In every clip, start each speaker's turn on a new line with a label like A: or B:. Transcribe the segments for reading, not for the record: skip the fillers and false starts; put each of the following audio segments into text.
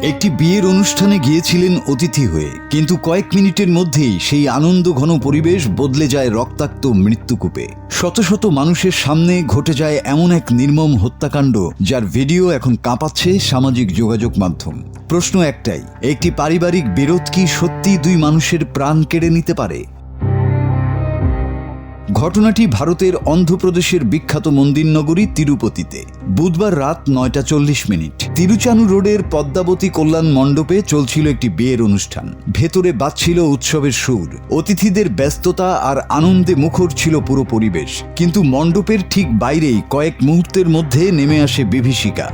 A: একটি বিয়ের অনুষ্ঠানে গিয়েছিলেন অতিথি হয়ে, কিন্তু কয়েক মিনিটের মধ্যেই সেই আনন্দ ঘন পরিবেশ বদলে যায় রক্তাক্ত মৃত্যুকূপে। শত শত মানুষের সামনে ঘটে যায় এমন এক নির্মম হত্যাকাণ্ড, যার ভিডিও এখন কাঁপাচ্ছে সামাজিক যোগাযোগ মাধ্যম। প্রশ্ন একটাই, একটি পারিবারিক বিরোধ কি সত্যি দুই মানুষের প্রাণ কেড়ে নিতে পারে? ঘটনাটি ভারতের অন্ধ্রপ্রদেশের বিখ্যাত মন্দির নগরী তিরুপতিতে। বুধবার রাত 9:40। তিরুচানু রোডের পদ্মাবতী কল্যাণ মণ্ডপে চলছিল একটি বিয়ের অনুষ্ঠান। ভেতরে বাজছিল উৎসবের সুর, অতিথিদের ব্যস্ততা আর আনন্দে মুখর ছিল পুরো পরিবেশ। কিন্তু মণ্ডপের ঠিক বাইরেই কয়েক মুহূর্তের মধ্যে নেমে আসে বিভীষিকা।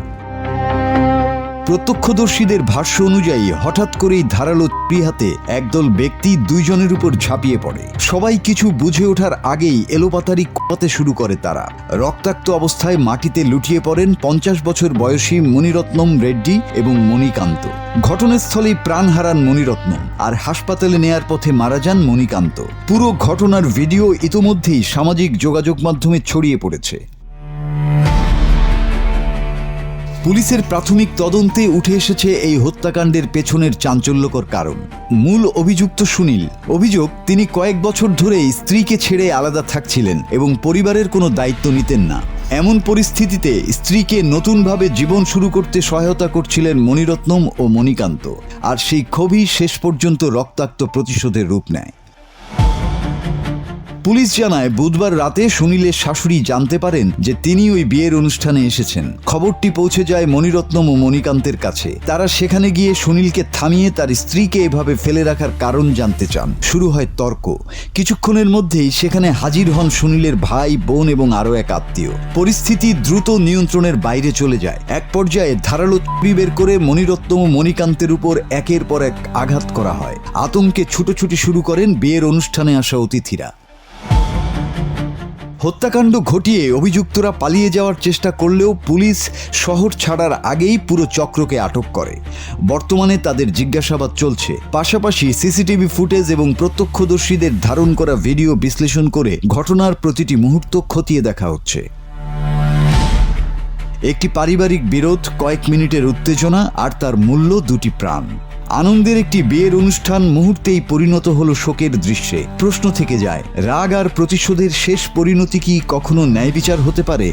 A: প্রত্যক্ষদর্শীদের ভাষ্য অনুযায়ী হঠাৎ করেই ধারালো ছুরি হাতে একদল ব্যক্তি দুইজনের উপর ঝাঁপিয়ে পড়ে। সবাই কিছু বুঝে ওঠার আগেই এলোপাতাড়ি কোপাতে শুরু করে তারা। রক্তাক্ত অবস্থায় মাটিতে লুটিয়ে পড়েন 50 বছর বয়সী মণিরত্নম রেড্ডি এবং মণিকান্ত। ঘটনাস্থলেই প্রাণ হারান মণিরত্নম, আর হাসপাতালে নেয়ার পথে মারা যান মণিকান্ত। পুরো ঘটনার ভিডিও ইতোমধ্যেই সামাজিক যোগাযোগ মাধ্যমে ছড়িয়ে পড়েছে। পুলিশের প্রাথমিক তদন্তে উঠে এসেছে এই হত্যাকাণ্ডের পেছনের চাঞ্চল্যকর কারণ। মূল অভিযুক্ত সুনীল। অভিযোগ, তিনি কয়েক বছর ধরেই স্ত্রীকে ছেড়ে আলাদা থাকছিলেন এবং পরিবারের কোনো দায়িত্ব নিতেন না। এমন পরিস্থিতিতে স্ত্রীকে নতুনভাবে জীবন শুরু করতে সহায়তা করছিলেন মণিরত্নম ও মণিকান্ত, আর সেই ক্ষোভই শেষ পর্যন্ত রক্তাক্ত প্রতিশোধের রূপ নেয়। পুলিশ জানায়, বুধবার রাতে সুনীলের শাশুড়ি জানতে পারেন যে তিনি ওই বিয়ের অনুষ্ঠানে এসেছেন। খবরটি পৌঁছে যায় মণিরত্নম ও মণিকান্তের কাছে। তারা সেখানে গিয়ে সুনীলকে থামিয়ে তার স্ত্রীকে এভাবে ফেলে রাখার কারণ জানতে চান। শুরু হয় তর্ক। কিছুক্ষণের মধ্যেই সেখানে হাজির হন সুনীলের ভাই, বোন এবং আরও এক আত্মীয়। পরিস্থিতি দ্রুত নিয়ন্ত্রণের বাইরে চলে যায়। এক পর্যায়ে ধারালো ছুরি বের করে মণিরত্নম ও মণিকান্তের উপর একের পর এক আঘাত করা হয়। আতঙ্কে ছুটোছুটি শুরু করেন বিয়ের অনুষ্ঠানে আসা অতিথিরা। হত্যাকাণ্ড ঘটিয়ে অভিযুক্তরা পালিয়ে যাওয়ার চেষ্টা করলেও পুলিশ শহর ছাড়ার আগেই পুরো চক্রকে আটক করে। বর্তমানে তাদের জিজ্ঞাসাবাদ চলছে। পাশাপাশি সিসিটিভি ফুটেজ এবং প্রত্যক্ষদর্শীদের ধারণ করা ভিডিও বিশ্লেষণ করে ঘটনার প্রতিটি মুহূর্ত খতিয়ে দেখা হচ্ছে। একটি পারিবারিক বিরোধ, কয়েক মিনিটের উত্তেজনা, আর তার মূল্য দুটি প্রাণ। আনন্দের একটি বিয়ের অনুষ্ঠান মুহূর্তেই পরিণত হলো শোকের দৃশ্যে। প্রশ্ন থেকে যায়, রাগ আর প্রতিশোধের শেষ পরিণতি কি কখনো ন্যায় বিচার হতে পারে,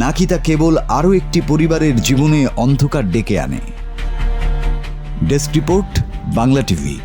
A: নাকি তা কেবল আরও একটি পরিবারের জীবনে অন্ধকার ডেকে আনে? Desk report, Bangla TV.